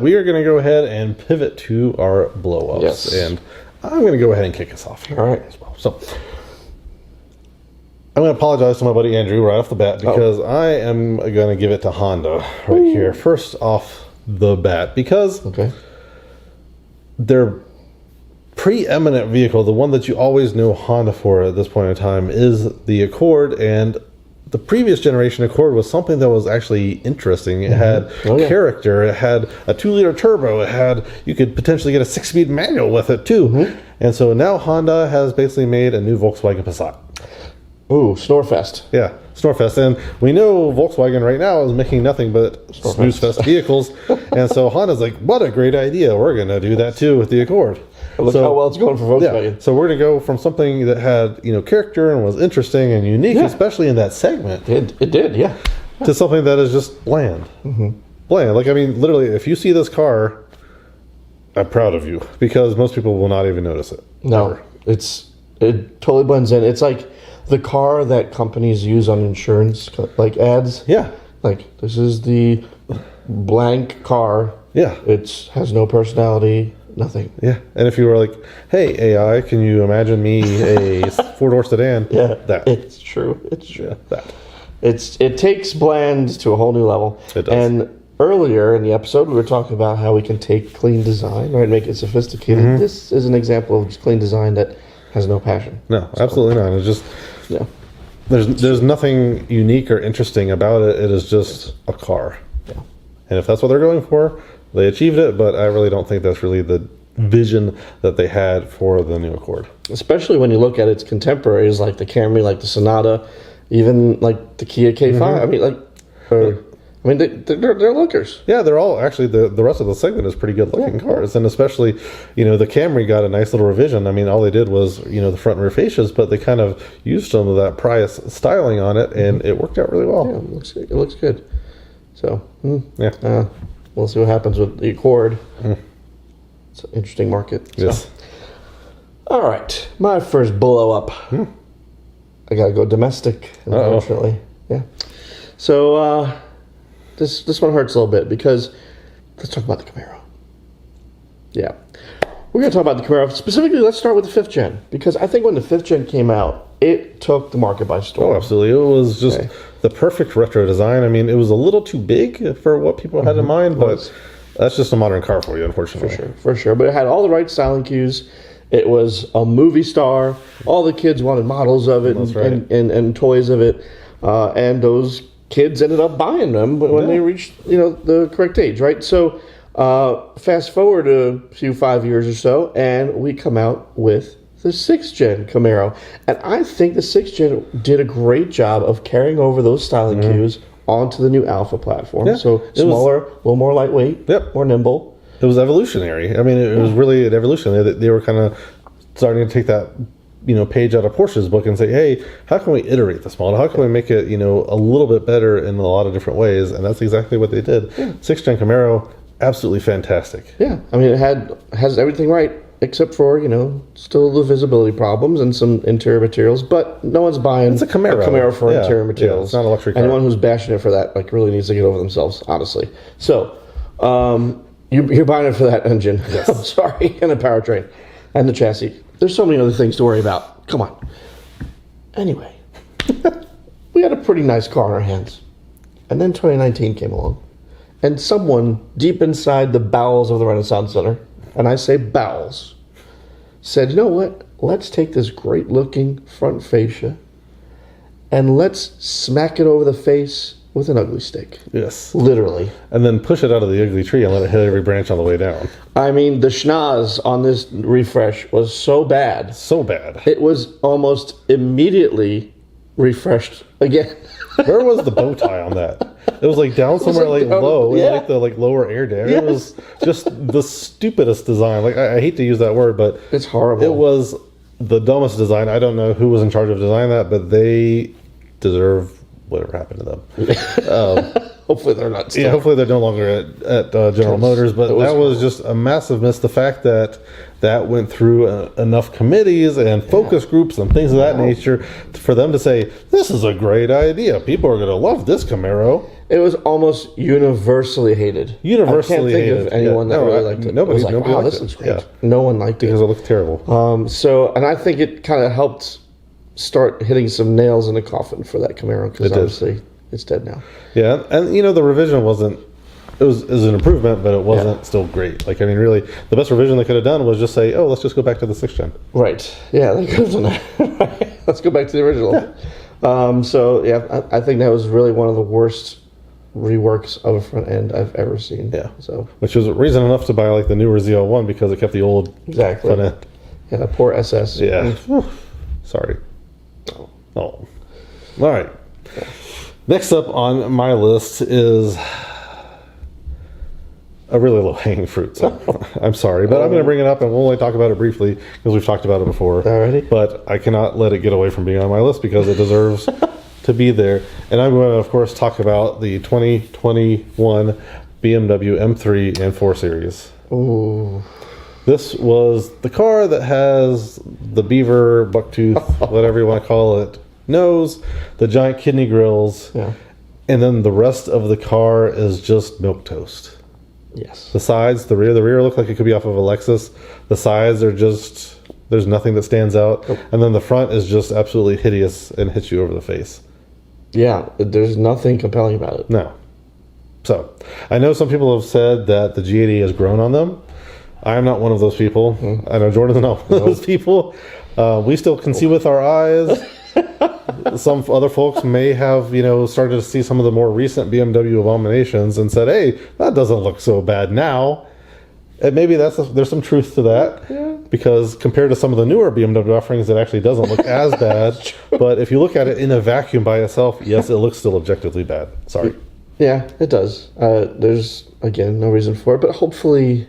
We are going to go ahead and pivot to our blow-ups. Yes. And I'm going to go ahead and kick us off here. All right. As well. So I'm going to apologize to my buddy Andrew right off the bat because I am going to give it to Honda right here. First off the bat, because their preeminent vehicle, the one that you always knew Honda for at this point in time, is the Accord. And the previous generation Accord was something that was actually interesting. It had character. It had a 2-liter turbo. You could potentially get a 6-speed manual with it too. And so now Honda has basically made a new Volkswagen Passat. Ooh, Snorefest. Yeah, Snorefest. And we know Volkswagen right now is making nothing but snooze-fest vehicles. And so Honda's like, what a great idea. We're going to do that too with the Accord. Look how well it's going for Volkswagen. Yeah, so we're going to go from something that had character and was interesting and unique, especially in that segment. It did, yeah. To something that is just bland. Bland. Like, I mean, literally, if you see this car, I'm proud of you. Because most people will not even notice it. No, it totally blends in. It's like the car that companies use on insurance, like ads. Yeah. Like, this is the blank car. Yeah. It has no personality. Nothing. Yeah. And if you were like, hey, AI, can you imagine me a 4-door sedan? Yeah. That. It's true. It's true. Yeah, that. It takes bland to a whole new level. It does. And earlier in the episode, we were talking about how we can take clean design, right, and make it sophisticated. This is an example of clean design that has no passion. No, absolutely not. It's just, there's nothing unique or interesting about it. It is just a car. Yeah. And if that's what they're going for, they achieved it, but I really don't think that's really the vision that they had for the new Accord. Especially when you look at its contemporaries like the Camry, like the Sonata, even like the Kia K5. I mean, they're lookers. Yeah, they're all actually, the rest of the segment is pretty good looking cars. And especially, the Camry got a nice little revision. I mean, all they did was, the front and rear fascias, but they kind of used some of that Prius styling on it, and it worked out really well. Yeah, it looks good. So, we'll see what happens with the Accord. It's an interesting market. Yes. All right. My first blow up. I got to go domestic, unfortunately. Yeah. So, this one hurts a little bit because let's talk about the Camaro. Yeah. We're going to talk about the Camaro. Specifically, let's start with the 5th gen. Because I think when the 5th gen came out, it took the market by storm. Oh, absolutely. It was just the perfect retro design. I mean, it was a little too big for what people had in mind, but that's just a modern car for you, unfortunately. For sure. But it had all the right styling cues. It was a movie star. All the kids wanted models of it and toys of it. And those kids ended up buying them when they reached the correct age, right? So fast forward a few 5 years or so, and we come out with the 6th gen Camaro. And I think the 6th gen did a great job of carrying over those styling cues onto the new Alpha platform. Yeah, so smaller, a little more lightweight, more nimble. It was evolutionary. I mean, it was really an evolution. They were kind of starting to take that page out of Porsche's book and say, hey, how can we iterate this model? How can we make it, a little bit better in a lot of different ways? And that's exactly what they did. 6th gen Camaro, absolutely fantastic. Yeah. I mean, it has everything right, except for, still the visibility problems and some interior materials, but no one's buying a Camaro for interior materials. Yeah, it's not a luxury car. Anyone who's bashing it for that, really needs to get over themselves, honestly. So, you're buying it for that engine. Yes. I'm sorry. And the powertrain and the chassis. There's so many other things to worry about. Come on. Anyway, we had a pretty nice car in our hands. And then 2019 came along. And someone deep inside the bowels of the Renaissance Center, and I say bowels, said, you know what? Let's take this great looking front fascia and let's smack it over the face with an ugly stick. Yes. Literally. And then push it out of the ugly tree and let it hit every branch on the way down. I mean, the schnoz on this refresh was so bad. So bad. It was almost immediately refreshed again. Where was the bow tie on that? It was like down somewhere low, like the lower air dam. Yes. It was just the stupidest design. Like I hate to use that word, but it's horrible. It was the dumbest design. I don't know who was in charge of designing that, but they deserve whatever happened to them. Hopefully they're not still. Yeah, hopefully they're no longer at General Motors, but that was just a massive miss. The fact that went through enough committees and focus groups and things of that nature for them to say, this is a great idea. People are going to love this Camaro. It was almost universally hated. Universally I can't think hated. of anyone that really liked it. Nobody, It was like, nobody wow, liked this it. looks great. Yeah. No one liked Because it. it looked terrible. So, and I think it kind of helped start hitting some nails in the coffin for that Camaro, because obviously it's dead now. Yeah, and you know, the revision wasn't. It was an improvement, but it wasn't still great. Like, I mean, really, the best revision they could have done was just say, "Oh, let's just go back to the 6th gen." Right. Yeah, they could have done that. Right. Let's go back to the original. So yeah, I think that was really one of the worst reworks of a front end I've ever seen. Yeah. So Which was reason enough to buy like the newer ZL1 because it kept the old exactly. front end. Yeah, that poor SS. Yeah. Sorry. Oh. All right. Next up on my list is a really low-hanging fruit. So I'm sorry, but I'm going to bring it up, and we'll only talk about it briefly because we've talked about it before. Alrighty. But I cannot let it get away from being on my list because it deserves to be there. And I'm going to, of course, talk about the 2021 BMW M3 and 4 Series. Ooh. This was the car that has the beaver, bucktooth, whatever you want to call it, nose, the giant kidney grills, and then the rest of the car is just milquetoast. Yes. The sides, the rear look like it could be off of a Lexus. The sides are just, there's nothing that stands out. And then the front is just absolutely hideous and hits you over the face. Yeah, there's nothing compelling about it. No. So, I know some people have said that the G80 has grown on them. I am not one of those people. I know Jordan's not one of those people. We still can see with our eyes. Some other folks may have, you know, started to see some of the more recent BMW abominations and said, "Hey, that doesn't look so bad now." And maybe there's some truth to that, because compared to some of the newer BMW offerings, it actually doesn't look as bad. But if you look at it in a vacuum by itself, yes, it looks still objectively bad. Sorry. Yeah, it does. There's again no reason for it, but hopefully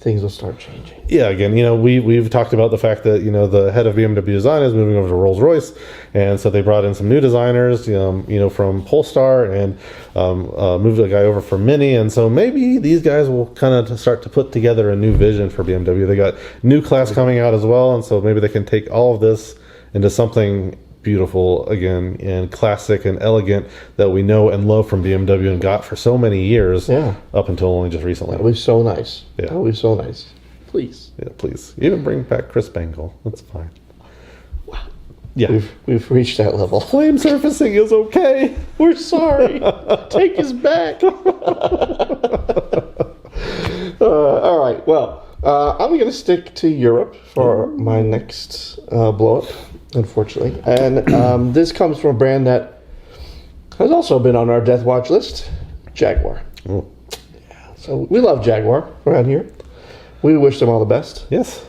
things will start changing. Yeah, again, you know, we've talked about the fact that, you know, the head of BMW design is moving over to Rolls-Royce, and so they brought in some new designers, you know, from Polestar, and moved a guy over from Mini, and so maybe these guys will kind of start to put together a new vision for BMW. They got new class coming out as well, and so maybe they can take all of this into something beautiful again and classic and elegant that we know and love from BMW and got for so many years, up until only just recently. That would be so nice. Yeah. That would be so nice. Please. Yeah, please. Even bring back Chris Bangle. That's fine. Wow. Yeah. We've reached that level. Flame surfacing is okay. We're sorry. Take us back. All right. Well, I'm going to stick to Europe for my next blow up, unfortunately. And this comes from a brand that has also been on our death watch list, Jaguar. Oh. Yeah, so we love Jaguar around here. We wish them all the best. Yes.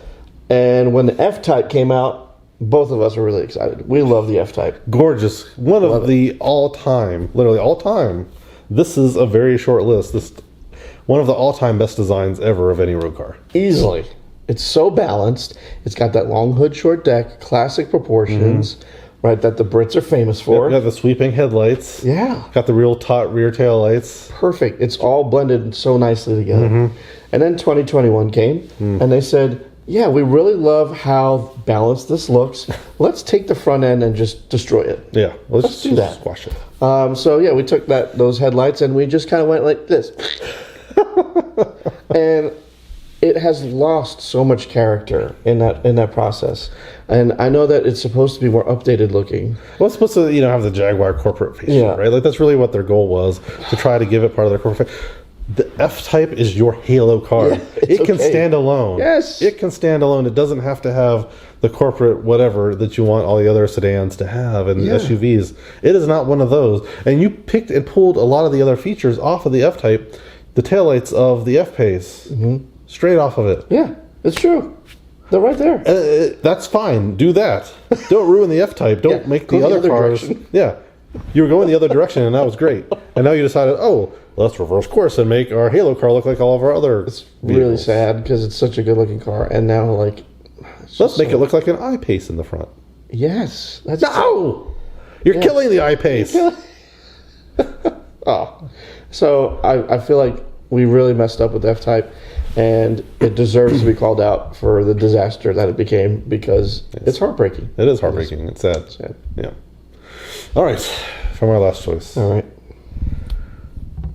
And when the F-Type came out, both of us were really excited. We love the F-Type. Gorgeous. One of the all-time, literally all-time. This is a very short list. This one of the all-time best designs ever of any road car. Easily. It's so balanced. It's got that long hood, short deck, classic proportions, right, that the Brits are famous for. Got the sweeping headlights. Yeah. Got the real taut rear tail lights. Perfect. It's all blended so nicely together. And then 2021 came, and they said, yeah, we really love how balanced this looks. Let's take the front end and just destroy it. Yeah. Let's do that. Squash it. So, yeah, we took those headlights, and we just kind of went like this. And it has lost so much character in that process. And I know that it's supposed to be more updated looking. Well, it's supposed to, you know, have the Jaguar corporate feature, right? Like, that's really what their goal was, to try to give it part of their corporate feature. The F-Type is your halo car. Yeah, it can stand alone. Yes. It can stand alone. It doesn't have to have the corporate whatever that you want all the other sedans to have and SUVs. It is not one of those. And you picked and pulled a lot of the other features off of the F-Type, the taillights of the F-Pace, straight off of it. Yeah, it's true. They're right there. That's fine. Do that. Don't ruin the F-Type. Don't make the other cars. Direction. Yeah. You were going the other direction, and that was great. And now you decided, oh, let's reverse course and make our Halo car look like all of our other It's really sad because it's such a good-looking car. And now, like... Let's make it look like an I-Pace in the front. Yes. That's No! You're killing the I-Pace. Oh. So I feel like we really messed up with F-Type, and it deserves to be called out for the disaster that it became, because it's heartbreaking. It is heartbreaking. It's sad. Yeah. All right. For my last choice. All right.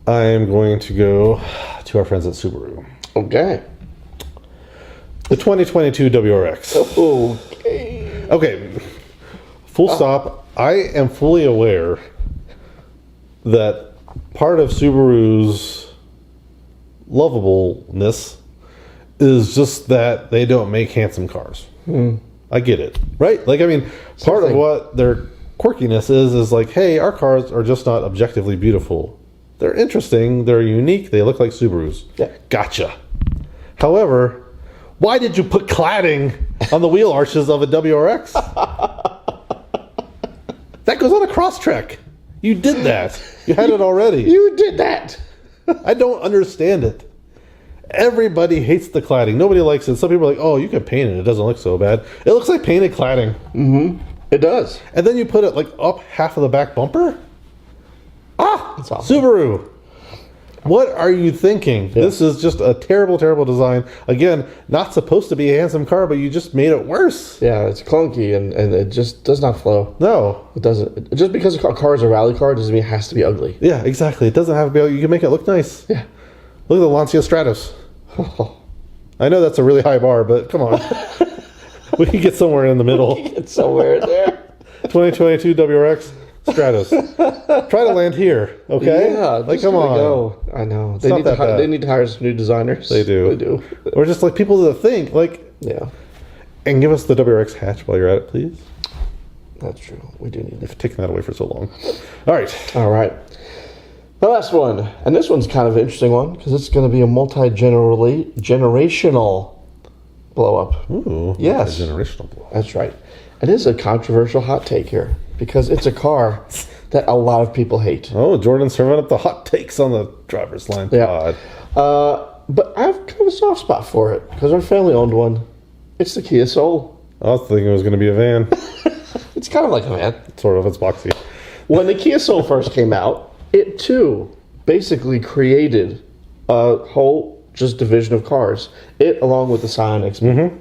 I am going to go to our friends at Subaru. Okay. The 2022 WRX. Okay. Okay. Full stop. I am fully aware that part of Subaru's lovableness is just that they don't make handsome cars. I get it, right? Like, I mean, part of what their quirkiness is like, hey, our cars are just not objectively beautiful. They're interesting, they're unique, they look like Subarus. Yeah. Gotcha. However, why did you put cladding on the wheel arches of a WRX? That goes on a Crosstrek. You did that. You had it already. You did that. I don't understand it. Everybody hates the cladding. Nobody likes it. Some people are like, oh, you can paint it. It doesn't look so bad. It looks like painted cladding. Mm-hmm. It does. And then you put it like up half of the back bumper? Ah! That's awesome. Subaru. What are you thinking? Yeah. This is just a terrible, terrible design. Again, not supposed to be a handsome car, but you just made it worse. Yeah, it's clunky and it just does not flow. No. It doesn't. Just because a car is a rally car doesn't mean it has to be ugly. Yeah, exactly. It doesn't have to be. You can make it look nice. Yeah. Look at the Lancia Stratos. I know that's a really high bar, but come on. We can get somewhere in the middle. Get somewhere in there. 2022 WRX Stratos. Try to land here, okay? Yeah, like come on. Go. I know. They need to hire some new designers. They do. They do. Or just like people that think like. Yeah. And give us the WRX hatch while you're at it, please. That's true. We do need You've taken that away for so long. All right. All right. The last one, and this one's kind of an interesting one because it's going to be a multi-generational blow up. Ooh, yes, generational blow up. That's right. It is a controversial hot take here because it's a car that a lot of people hate. Oh, Jordan's serving up the hot takes on the driver's line pod. But I have kind of a soft spot for it because our family owned one. It's the Kia Soul. I was thinking it was going to be a van. It's kind of like a van. Sort of. It's boxy. When the Kia Soul first came out, it too basically created a whole just division of cars. It along with the Scion XB.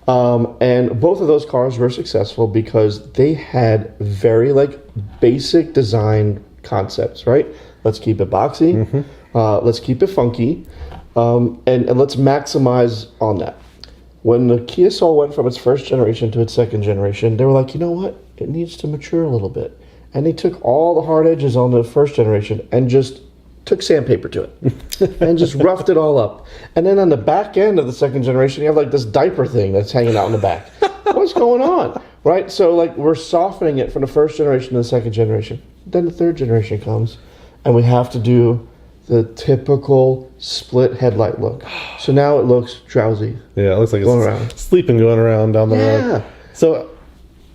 And both of those cars were successful because they had very like basic design concepts, right? Let's keep it boxy. Let's keep it funky. And let's maximize on that. When the Kia Soul went from its first generation to its second generation, they were like, you know what? It needs to mature a little bit. And they took all the hard edges on the first generation and just took sandpaper to it and just roughed it all up. And then on the back end of the second generation, you have like this diaper thing that's hanging out in the back. What's going on? Right? So like we're softening it from the first generation to the second generation. Then the third generation comes and we have to do the typical split headlight look. So now it looks drowsy. Yeah, it looks like it's sleeping going around down the road. So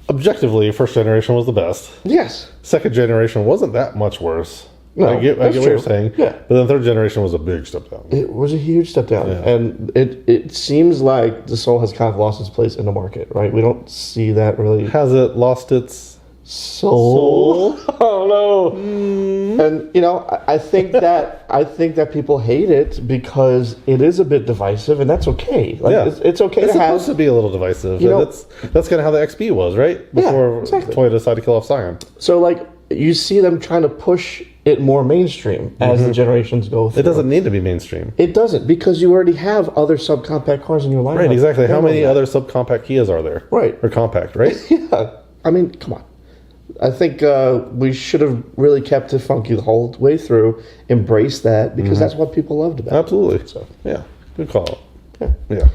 objectively, first generation was the best. Yes. Second generation wasn't that much worse. No, I get what you're saying. Yeah. But then third generation was a big step down. It was a huge step down. Yeah. And it seems like the Soul has kind of lost its place in the market, right? We don't see that really. Has it lost its soul? Oh no. And you know, I think that people hate it because it is a bit divisive, and that's okay. Like it's okay it's to have supposed to be a little divisive. You know, that's kind of how the XB was, right? Before Toyota decided to kill off Scion. So like you see them trying to push it more mainstream as the generations go through. It doesn't need to be mainstream. It doesn't, because you already have other subcompact cars in your lineup. Right, exactly. How many other subcompact Kias are there? Right. Or compact, right? Yeah. I mean, come on. I think we should have really kept it funky the whole way through, embraced that, because that's what people loved about it. Absolutely. So, yeah, good call. Yeah.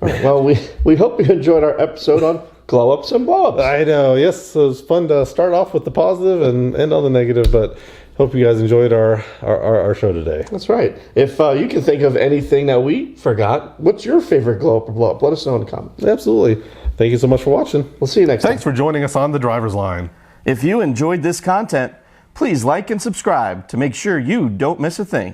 All right, well, we hope you enjoyed our episode on glow ups and blow ups. I know. Yes, it was fun to start off with the positive and end on the negative, but hope you guys enjoyed our show today. That's right. If you can think of anything that we forgot, what's your favorite glow up or blow up? Let us know in the comments. Absolutely. Thank you so much for watching. We'll see you next time. Thanks for joining us on The Driver's Line. If you enjoyed this content, please like and subscribe to make sure you don't miss a thing.